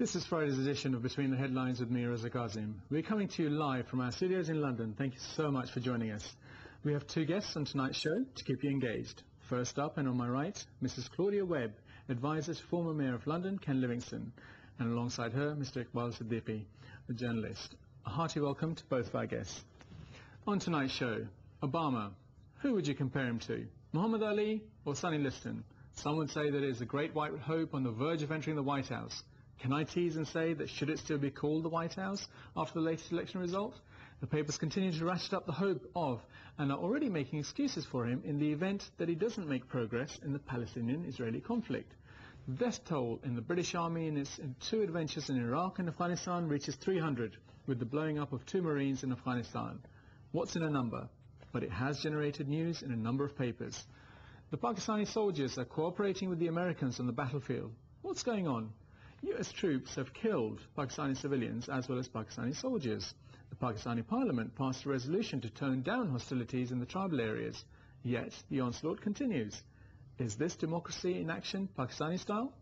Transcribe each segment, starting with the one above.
This is Friday's edition of Between the Headlines with me, Reza Kazim. We're coming to you live from our studios in London. Thank you so much for joining us. We have two guests on tonight's show to keep you engaged. First up, and on my right, Mrs. Claudia Webbe, advisor to former Mayor of London, Ken Livingstone, and alongside her, Mr. Iqbal Siddiqui, a journalist. A hearty welcome to both of our guests. On tonight's show, Obama. Who would you compare him to? Muhammad Ali or Sonny Liston? Some would say that it is a great white hope on the verge of entering the White House. Can I tease and say that should it still be called the White House after the latest election result? The papers continue to ratchet up the hope of and are already making excuses for him in the event that he doesn't make progress in the Palestinian-Israeli conflict. The death toll in the British Army in its two adventures in Iraq and Afghanistan reaches 300, with the blowing up of 2 Marines in Afghanistan. What's in a number? But it has generated news in a number of papers. The Pakistani soldiers are cooperating with the Americans on the battlefield. What's going on? US troops have killed Pakistani civilians as well as Pakistani soldiers. The Pakistani parliament passed a resolution to tone down hostilities in the tribal areas. Yet the onslaught continues. Is this democracy in action, Pakistani style?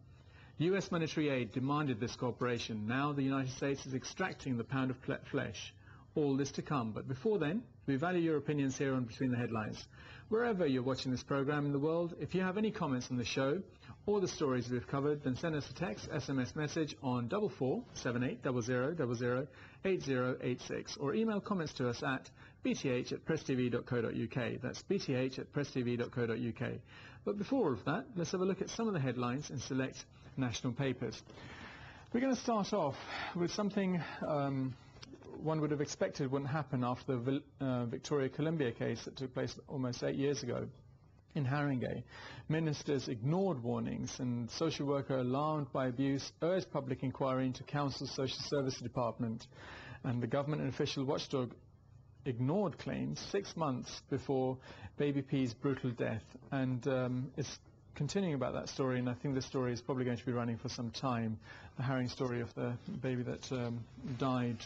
US monetary aid demanded this cooperation. Now the United States is extracting the pound of flesh. All this to come, but before then, we value your opinions here on Between the Headlines. Wherever you're watching this program in the world, if you have any comments on the show or the stories we've covered, then send us a text, SMS message on 447800008086 or email comments to us at bth@presstv.co.uk. That's bth@presstv.co.uk. But before all of that, let's have a look at some of the headlines in select national papers. We're going to start off with something one would have expected wouldn't happen after the Victoria Columbia case that took place almost 8 years ago in Haringey. Ministers ignored warnings, and social worker alarmed by abuse urged public inquiry into council's social services department, and the government and official watchdog ignored claims 6 months before Baby P's brutal death. And it's continuing about that story, and I think the story is probably going to be running for some time, the harrowing story of the baby that died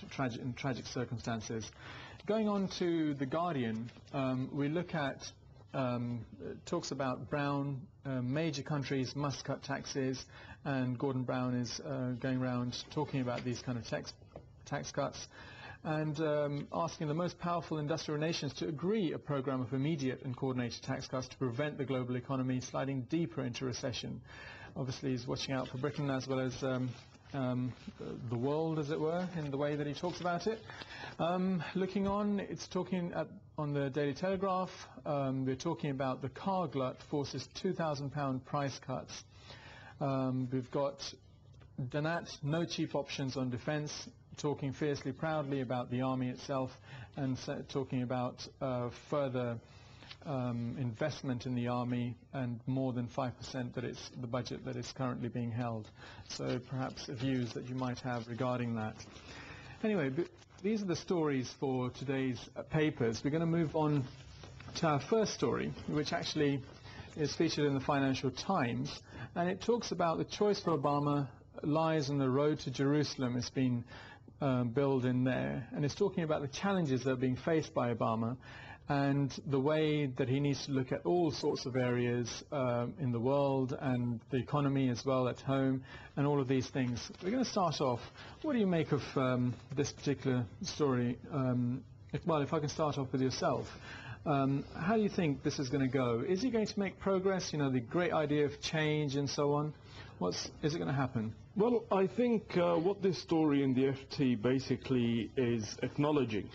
in tragic circumstances. Going on to The Guardian, we look at, talks about Brown, major countries must cut taxes, and Gordon Brown is going around talking about these kind of tax cuts, and asking the most powerful industrial nations to agree a program of immediate and coordinated tax cuts to prevent the global economy sliding deeper into recession. Obviously, he's watching out for Britain as well as the world, as it were, in the way that he talks about it. Looking on, it's talking on the Daily Telegraph. We're talking about the car glut forces £2,000 price cuts. We've got Danat, no cheap options on defence, talking fiercely proudly about the army itself, and talking about further investment in the army, and more than 5% that it's the budget that is currently being held. So perhaps views that you might have regarding that. Anyway, these are the stories for today's papers. We're going to move on to our first story, which actually is featured in the Financial Times, and it talks about the choice for Obama lies on the road to Jerusalem. It's been billed in there, and it's talking about the challenges that are being faced by Obama and the way that he needs to look at all sorts of areas in the world and the economy as well at home and all of these things. We're going to start off. What do you make of this particular story? Well, if I can start off with yourself. How do you think this is going to go? Is he going to make progress? You know, the great idea of change and so on. Is it going to happen? Well, I think what this story in the FT basically is acknowledging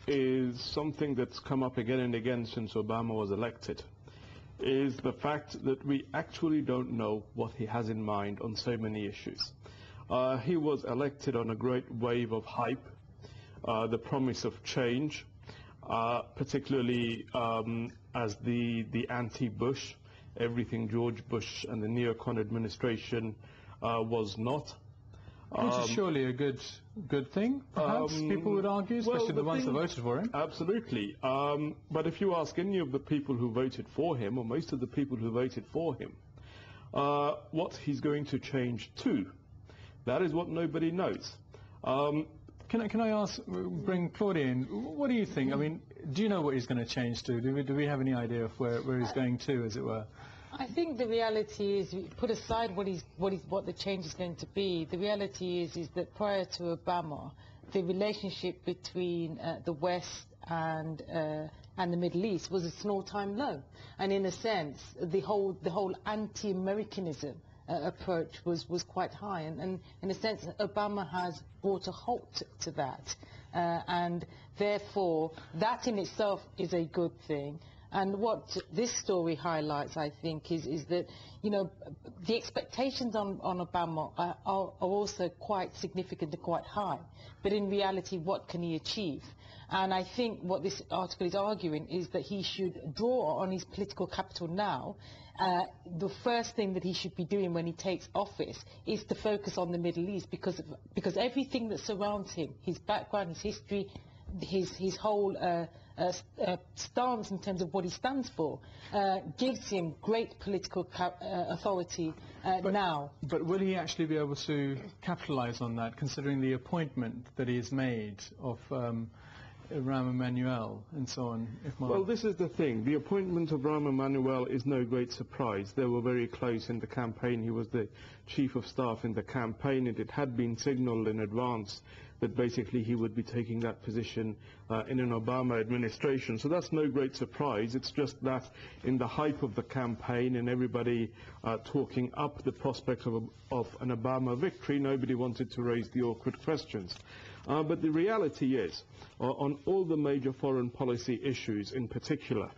is something that's come up again and again since Obama was elected, is the fact that we actually don't know what he has in mind on so many issues. He was elected on a great wave of hype, the promise of change, particularly as the anti-Bush, everything George Bush and the neocon administration was not. Which is surely a good thing, perhaps, people would argue, especially the ones that voted for him. Absolutely. But if you ask any of the people who voted for him, or most of the people who voted for him, what he's going to change to, that is what nobody knows. Can I ask, bring Claudia in, what do you think? I mean, do you know what he's going to change to? Do we have any idea of where he's going to, as it were? I think the reality is, put aside what the change is going to be, the reality is that prior to Obama, the relationship between the West and the Middle East was at an all-time low. And in a sense, the whole anti-Americanism approach was quite high. And in a sense, Obama has brought a halt to that. And therefore, that in itself is a good thing. And what this story highlights, I think, is that, you know, the expectations on Obama are also quite significant and quite high. But in reality, what can he achieve? And I think what this article is arguing is that he should draw on his political capital now. The first thing that he should be doing when he takes office is to focus on the Middle East, because everything that surrounds him, his background, his history, his whole stance in terms of what he stands for, gives him great political authority now. But will he actually be able to capitalize on that, considering the appointment that he has made of Rahm Emanuel and so on? Well, this is the thing. The appointment of Rahm Emanuel is no great surprise. They were very close in the campaign. He was the chief of staff in the campaign, and it had been signaled in advance that basically he would be taking that position in an Obama administration. So that's no great surprise. It's just that in the hype of the campaign and everybody talking up the prospect of an Obama victory, nobody wanted to raise the awkward questions. But the reality is, on all the major foreign policy issues in particular,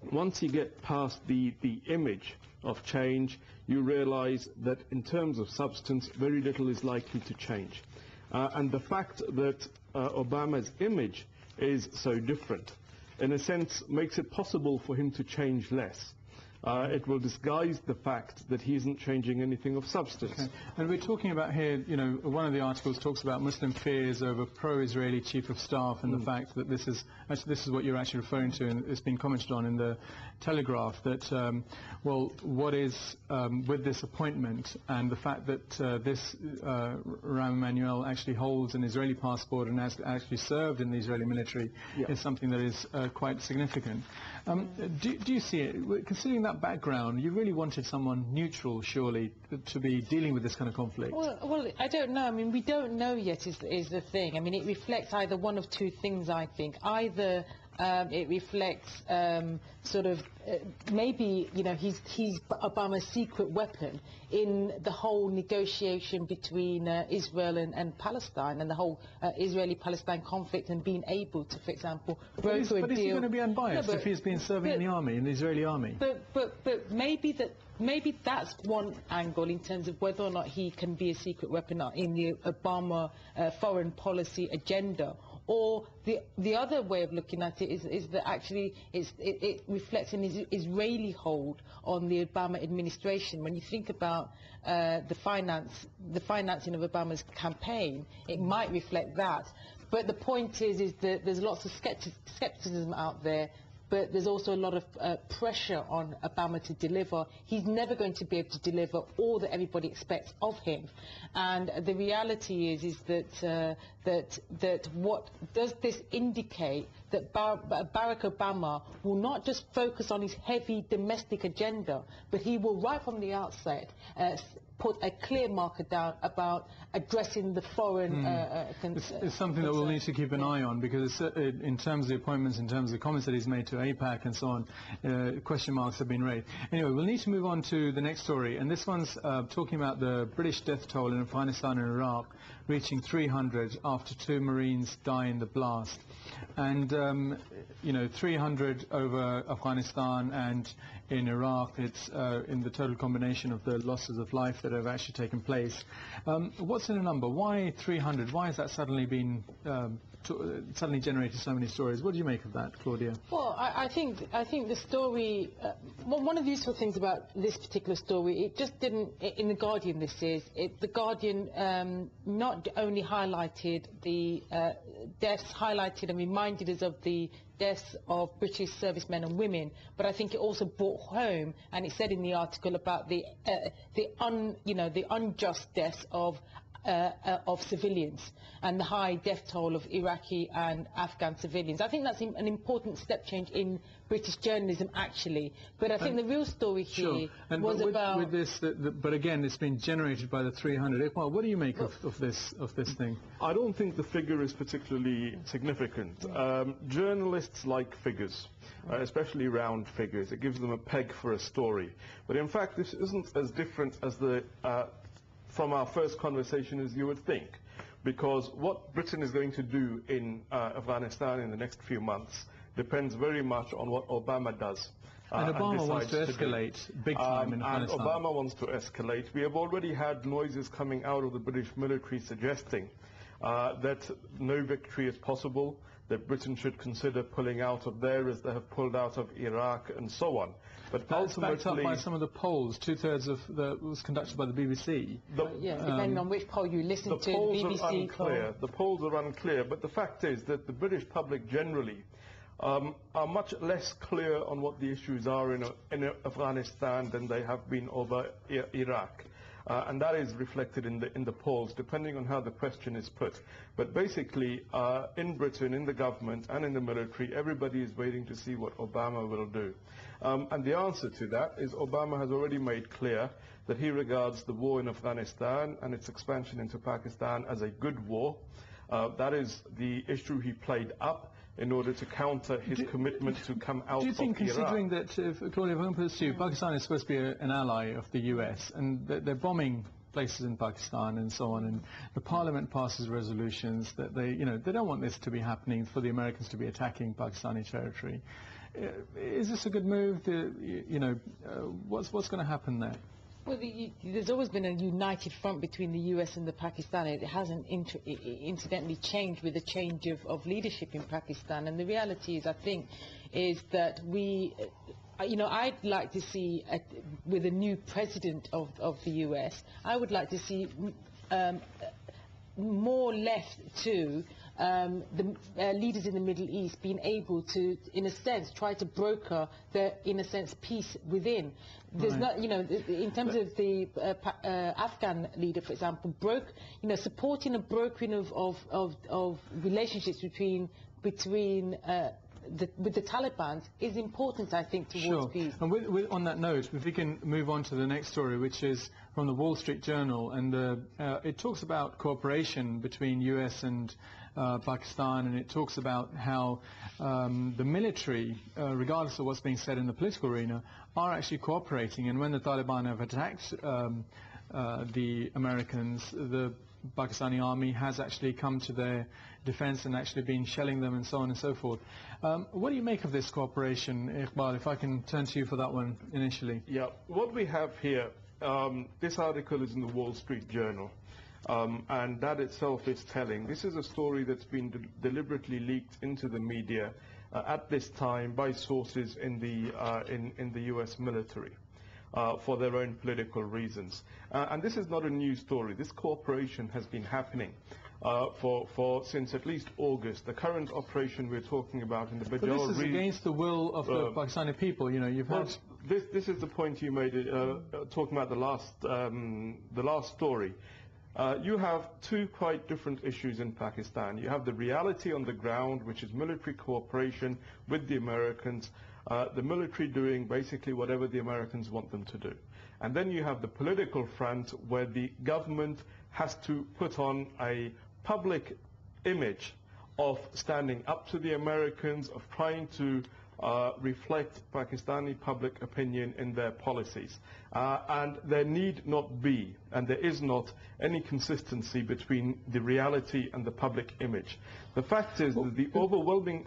once you get past the image of change, you realize that in terms of substance, very little is likely to change. And the fact that Obama's image is so different, in a sense, makes it possible for him to change less. It will disguise the fact that he isn't changing anything of substance. Okay. And we're talking about here, you know, one of the articles talks about Muslim fears over pro-Israeli chief of staff, and the fact that this is what you're actually referring to, and it's been commented on in the Telegraph, that, well, what is with this appointment and the fact that this Rahm Emanuel actually holds an Israeli passport and has actually served in the Israeli military is something that is quite significant. Do you see it, considering that background, you really wanted someone neutral, surely, to be dealing with this kind of conflict? Well, I don't know. I mean, we don't know yet is the thing. I mean, it reflects either one of two things, I think. Either it reflects sort of maybe, you know, he's Obama's secret weapon in the whole negotiation between Israel and Palestine, and the whole Israeli-Palestine conflict, and being able to, for example, broker a deal. But is he going to be unbiased if he's been serving in the army, in the Israeli army? But maybe that's one angle in terms of whether or not he can be a secret weapon in the Obama foreign policy agenda. Or the other way of looking at it is that actually it reflects an Israeli hold on the Obama administration. When you think about the financing of Obama's campaign, it might reflect that. But the point is that there's lots of skepticism out there, but there's also a lot of pressure on Obama to deliver. He's never going to be able to deliver all that everybody expects of him. And the reality is that what does this indicate? That Barack Obama will not just focus on his heavy domestic agenda, but he will, right from the outset, put a clear marker down about addressing the foreign It's something that we'll need to keep an eye on, because in terms of the appointments, in terms of the comments that he's made to AIPAC and so on, question marks have been raised. Anyway, we'll need to move on to the next story, and this one's talking about the British death toll in Afghanistan and Iraq reaching 300 after 2 Marines die in the blast. And, you know, 300 over Afghanistan and in Iraq, it's in the total combination of the losses of life that have actually taken place. What's in a number? Why 300? Why has that suddenly been suddenly generated so many stories? What do you make of that, Claudia? Well, I think the story. One of the useful things about this particular story, it just didn't. In the Guardian, the Guardian not only highlighted the deaths, highlighted and reminded us of the deaths of British servicemen and women, but I think it also brought home, and it said in the article about the unjust deaths of of civilians and the high death toll of Iraqi and Afghan civilians. I think that's an important step change in British journalism, actually. But I think the real story here was about... With this, but again, it's been generated by the 300. Iqbal, what do you make of this thing? I don't think the figure is particularly significant. Journalists like figures, especially round figures. It gives them a peg for a story. But in fact, this isn't as different as from our first conversation as you would think, because what Britain is going to do in Afghanistan in the next few months depends very much on what Obama does. And Obama wants to escalate big time in Afghanistan. And Obama wants to escalate. We have already had noises coming out of the British military suggesting that no victory is possible, that Britain should consider pulling out of there as they have pulled out of Iraq and so on. But that's backed up by some of the polls. 2/3 of was conducted by the BBC. Depending on which poll you listen to, the BBC poll. The polls are unclear, but the fact is that the British public generally are much less clear on what the issues are in Afghanistan than they have been over Iraq. And that is reflected in the polls, depending on how the question is put. But basically, in Britain, in the government and in the military, everybody is waiting to see what Obama will do. And the answer to that is Obama has already made clear that he regards the war in Afghanistan and its expansion into Pakistan as a good war. That is the issue he played up in order to counter his commitment to come out of Iraq. Do you think, considering that, Claudia, if I can put this to you, Pakistan is supposed to be an ally of the US, and they're bombing places in Pakistan and so on, and the Parliament passes resolutions that they don't want this to be happening, for the Americans to be attacking Pakistani territory. Is this a good move? What's going to happen there? Well, there's always been a united front between the US and the Pakistan. It hasn't incidentally changed with the change of leadership in Pakistan. And the reality is, I think, is that I'd like to see, with a new president of the US, I would like to see more left to the leaders in the Middle East being able to, in a sense, try to broker the, in a sense, peace within. There's not, in terms of the Afghan leader, for example, supporting a brokering of relationships with the Taliban is important, I think, towards peace. And on that note, if we can move on to the next story, which is from the Wall Street Journal, and it talks about cooperation between US and Pakistan, and it talks about how the military, regardless of what's being said in the political arena, are actually cooperating. And when the Taliban have attacked the Americans, the Pakistani army has actually come to their defense and actually been shelling them and so on and so forth. What do you make of this cooperation, Iqbal, if I can turn to you for that one initially? Yeah, what we have here, this article is in the Wall Street Journal. And that itself is telling. This is a story that's been deliberately leaked into the media at this time by sources in the US military for their own political reasons. And this is not a new story. This cooperation has been happening since at least August. The current operation we're talking about in the Bajau region. But this is against the will of the Pakistani people. You've had. This is the point you made talking about the last story. You have two quite different issues in Pakistan. You have the reality on the ground, which is military cooperation with the Americans, the military doing basically whatever the Americans want them to do. And then you have the political front, where the government has to put on a public image of standing up to the Americans, of trying to reflect Pakistani public opinion in their policies. And there need not be, and there is not, any consistency between the reality and the public image. The fact is that the overwhelming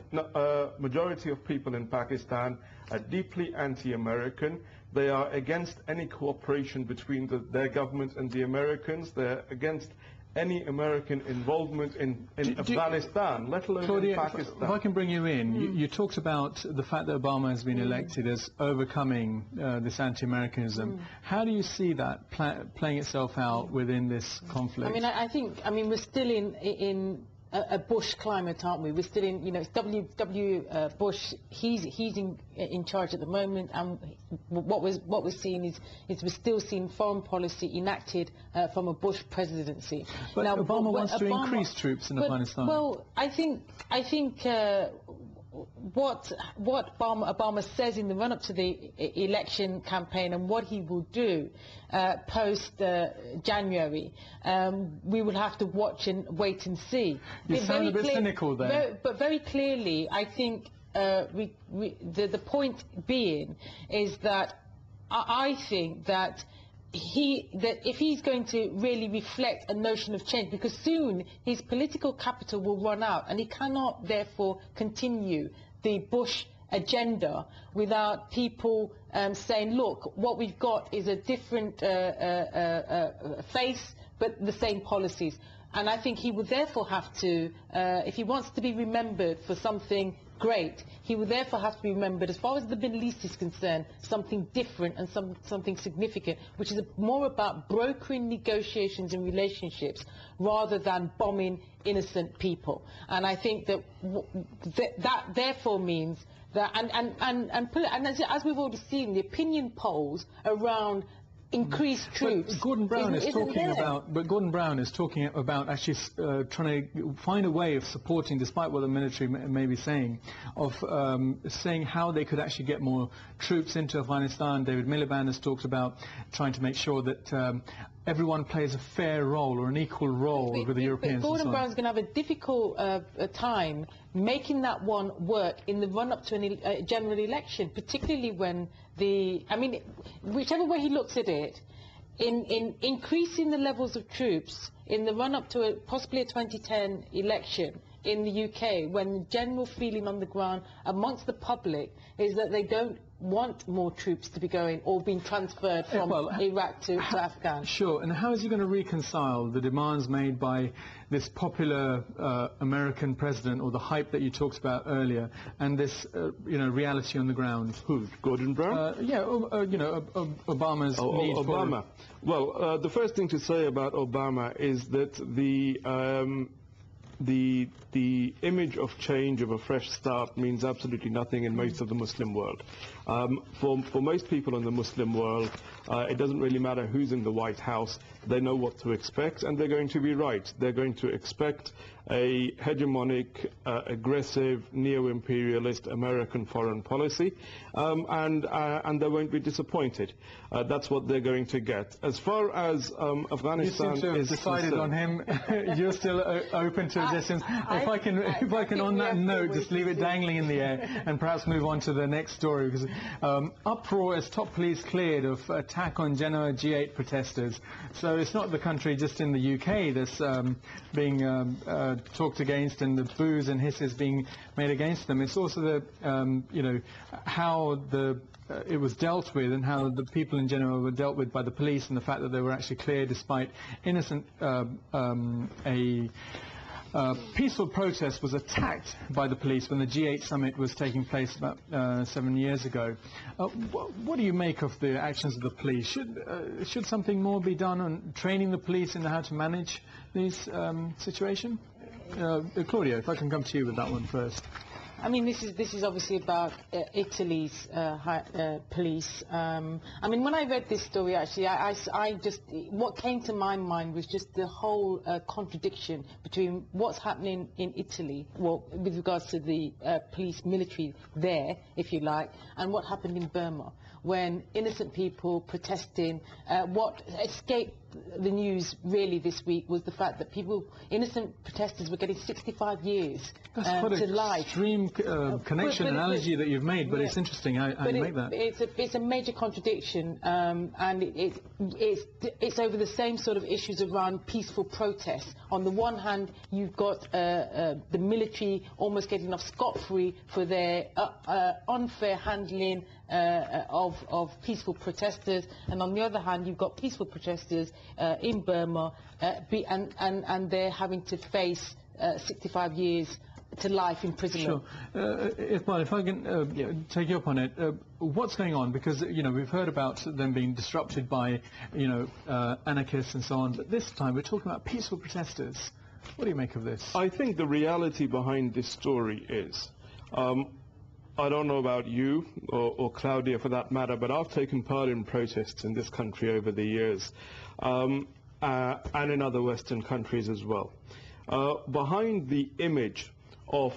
majority of people in Pakistan are deeply anti-American. They are against any cooperation between their government and the Americans. They're against any American involvement in Afghanistan, let alone Claudia, in Pakistan. If I can bring you in, you talked about the fact that Obama has been elected as overcoming this anti-Americanism. How do you see that playing itself out within this conflict? I think we're still in a Bush climate, aren't we? We're still in, you know, it's W. Bush. He's in charge at the moment, and what we're seeing is we're still seeing foreign policy enacted from a Bush presidency. But now, Obama wants to increase troops in Afghanistan. Well, I think what Obama says in the run-up to the election campaign and what he will do post January, we will have to watch and wait and see. You sound a bit cynical there. But very clearly, I think the point being is that I think that if he's going to really reflect a notion of change, because soon his political capital will run out, and he cannot therefore continue the Bush agenda without people saying, look, what we've got is a different face but the same policies. And I think he would therefore have to, if he wants to be remembered for something great, he would therefore have to be remembered, as far as the Middle East is concerned, something different and something significant, which is more about brokering negotiations and relationships rather than bombing innocent people. And I think that that therefore means that, and as we've already seen, the opinion polls around increased troops. But Gordon Brown is talking about actually trying to find a way of supporting, despite what the military may be saying, of saying how they could actually get more troops into Afghanistan. David Miliband has talked about trying to make sure that everyone plays a fair role or an equal role with the Europeans. But Gordon Brown's going to have a difficult time making that one work in the run-up to a general election, particularly when whichever way he looks at it, in increasing the levels of troops in the run-up to possibly a 2010 election in the UK, when the general feeling on the ground amongst the public is that they don't want more troops to be going or being transferred from Iraq to Afghanistan. Sure, and how is he going to reconcile the demands made by this popular American president, or the hype that you talked about earlier, and this reality on the ground? Who? Gordon Brown? Obama's need for... Obama. Well, the first thing to say about Obama is that the image of change, of a fresh start, means absolutely nothing in most of the Muslim world. For most people in the Muslim world, it doesn't really matter who's in the White House. They know what to expect, and they're going to be right. They're going to expect a hegemonic, aggressive, neo-imperialist American foreign policy, and they won't be disappointed. That's what they're going to get. As far as Afghanistan you seem to have decided on him. You're still open to additions. If I can on that note, just leave it dangling in the air and perhaps move on to the next story, because uproar as top police cleared of attack on Genoa G8 protesters. So it's not the country just in the UK that's being talked against and the boos and hisses being made against them. It's also the how it was dealt with, and how the people in Genoa were dealt with by the police, and the fact that they were actually cleared despite innocent peaceful protest was attacked by the police when the G8 summit was taking place about 7 years ago. What do you make of the actions of the police? Should something more be done on training the police in how to manage these situations? Claudia, if I can come to you with that one first. I mean, this is obviously about Italy's police. I mean, when I read this story, actually, what came to my mind was just the whole contradiction between what's happening in Italy, well, with regards to the police military there, if you like, and what happened in Burma, when innocent people protesting. What escaped the news really this week was the fact that innocent protesters were getting 65 years to life. That's quite an extreme analogy that you've made, but it's interesting how you make that. It's a major contradiction, and it's over the same sort of issues around peaceful protests. On the one hand, you've got the military almost getting off scot-free for their unfair handling of peaceful protesters, and on the other hand, you've got peaceful protesters in Burma, and they're having to face 65 years to life imprisonment. Sure. If I can take you up on it, what's going on? Because we've heard about them being disrupted by anarchists and so on, but this time we're talking about peaceful protesters. What do you make of this? I think the reality behind this story is, I don't know about you or Claudia for that matter, but I've taken part in protests in this country over the years, and in other Western countries as well. Behind the image of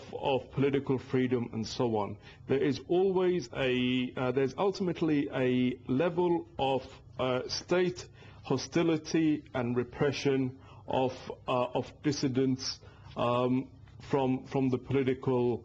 political freedom and so on, there is always there's ultimately a level of state hostility and repression of dissidents from the political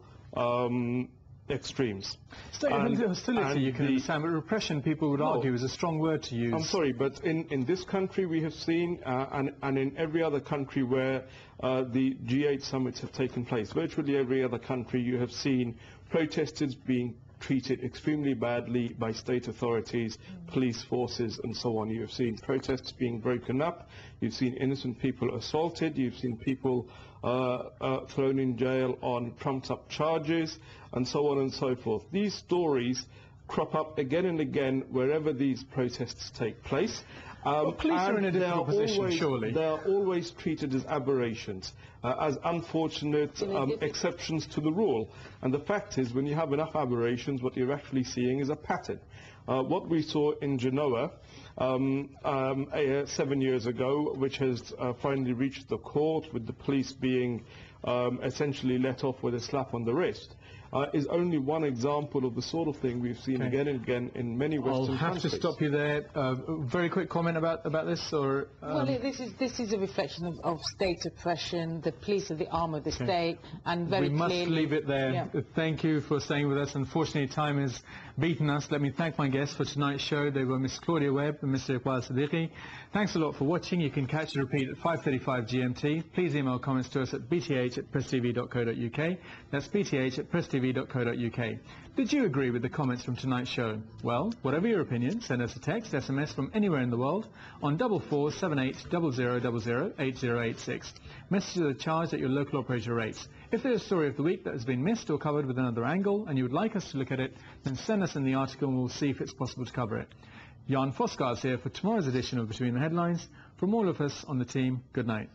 extremes. State hostility you can understand, but repression, people would argue, is a strong word to use. I'm sorry, but in this country we have seen, and in every other country where the G8 summits have taken place, virtually every other country, you have seen protesters being treated extremely badly by state authorities, police forces and so on. You have seen protests being broken up, you've seen innocent people assaulted, you've seen people thrown in jail on trumped up charges and so on and so forth. These stories crop up again and again wherever these protests take place. Police are in a difficult position, surely. They are always treated as aberrations, as unfortunate exceptions to the rule. And the fact is, when you have enough aberrations, what you're actually seeing is a pattern. What we saw in Genoa 7 years ago, which has finally reached the court with the police being essentially let off with a slap on the wrist, is only one example of the sort of thing we've seen again and again in many Western countries. I'll have to stop you there. Very quick comment about this, or well, this is a reflection of state oppression. The police are the arm of the state, and very we clearly, must leave it there. Yeah. Thank you for staying with us. Unfortunately, time has beaten us. Let me thank my guests for tonight's show. They were Miss Claudia Webbe and Mr. Iqbal Siddiqui. Thanks a lot for watching. You can catch the repeat at 5:35 GMT. Please email comments to us at bth@presstv.co.uk. That's bth@presstv.co.uk. Did you agree with the comments from tonight's show? Well, whatever your opinion, send us a text, SMS from anywhere in the world on 447800008086. Messages are charged at your local operator rates. If there's a story of the week that has been missed or covered with another angle and you would like us to look at it, then send us in the article and we'll see if it's possible to cover it. Jan Foskars here for tomorrow's edition of Between the Headlines. From all of us on the team, good night.